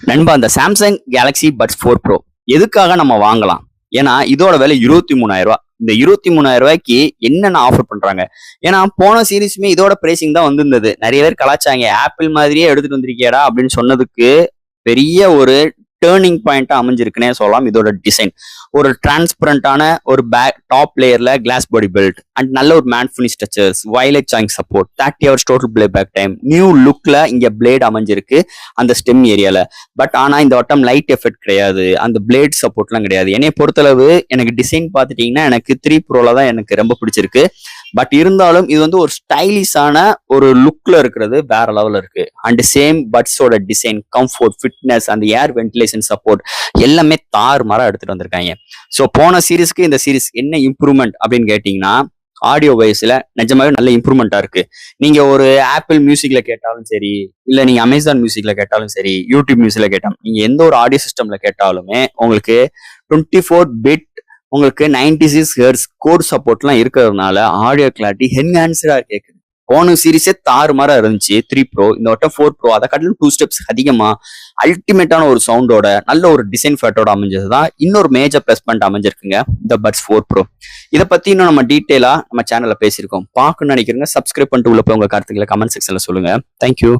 நண்பா, அந்த Samsung Galaxy puts 4 bro எதுக்காக நம்ம வாங்கலாம்? ஏன்னா இதோட விலை 23,000 ரூபாய். இந்த 23,000 ரூபாய்க்கு என்னென்ன ஆஃபர் பண்றாங்க? ஏன்னா போன சீரிஸுமே இதோட பிரைசிங் தான் வந்திருந்தது. நிறைய பேர் கலாச்சாங்க, ஆப்பிள் மாதிரியே எடுத்துட்டு வந்திருக்கியாடா அப்படின்னு சொன்னதுக்கு பெரிய ஒரு டேர்னிங் பாயிண்டா அமைஞ்சிருக்குன்னே சொல்லலாம். இதோட டிசைன் ஒரு டிரான்ஸ்பரண்டான ஒரு பேக் டாப் லேயர்ல கிளாஸ் பாடி பில்ட் அண்ட் நல்ல ஒரு matte finish structures, violet saying support, 30 hours total playback time, new லுக்ல இங்க பிளேட் அமைஞ்சிருக்கு அந்த ஸ்டெம் ஏரியால. பட் ஆனா இந்த வட்டம் லைட் எஃபெக்ட் கிடையாது, அந்த பிளேட் சப்போர்ட்லாம் கிடையாது. என்னைய பொறுத்தளவு எனக்கு டிசைன் பார்த்துட்டீங்கன்னா எனக்கு 3 ப்ரோல தான் எனக்கு ரொம்ப பிடிச்சிருக்கு. பட் இருந்தாலும் இது வந்து ஒரு ஸ்டைலிஷான ஒரு லுக்ல இருக்கிறது வேற லெவல்ல இருக்கு. அண்ட் சேம் பட்ஸோட டிசைன், கம்ஃபோர்ட், ஃபிட்னஸ், அந்த ஏர் வென்டிலேஷன் சப்போர்ட் எல்லாமே தாறுமாறா எடுத்துட்டு வந்திருக்காங்க. ஸோ போன சீரிஸ்க்கு இந்த சீரிஸ் என்ன இம்ப்ரூவ்மெண்ட் அப்படின்னு கேட்டீங்கன்னா, ஆடியோ வைஸ்ல நிஜமாவே நல்ல இம்ப்ரூவ்மெண்டா இருக்கு. நீங்க ஒரு ஆப்பிள் மியூசிக்ல கேட்டாலும் சரி, இல்ல நீங்க அமேசான் மியூசிக்ல கேட்டாலும் சரி, யூடியூப் மியூசிக்ல கேட்டாலும், நீங்க எந்த ஒரு ஆடியோ சிஸ்டம்ல கேட்டாலுமே உங்களுக்கு 24 பிட் உங்களுக்கு 96 ஹெர்ட்ஸ் கோட் சப்போர்ட்லாம் இருக்கிறதுனால ஆடியோ கிளாரிட்டி என்ஹான்ஸ்டா கேட்குது. போன சீரிஸே தாறுமாறா இருந்துச்சு 3 ப்ரோ. இந்த வட்டம் 4 ப்ரோ அதை காட்டிலும் 2 ஸ்டெப்ஸ் அதிகமா அல்டிமேட்டான ஒரு சவுண்டோட நல்ல ஒரு டிசைன் ஃபேட்டோட அமைஞ்சது தான் இன்னொரு மேஜர் ப்ளஸ் பாயிண்ட் அமைஞ்சிருக்குங்க இந்த பட்ஸ் 4 ப்ரோ. இதை பத்தி இன்னும் நம்ம டீட்டெயிலா நம்ம சேனல்ல பேசியிருக்கோம். பார்க்கணும்னு நினைக்கிறீங்க, சப்ஸ்கிரைப் பண்ணிட்டு உள்ள போய் உங்க கருத்துக்களை கமெண்ட் செக்ஷன்ல சொல்லுங்க. தேங்க்யூ.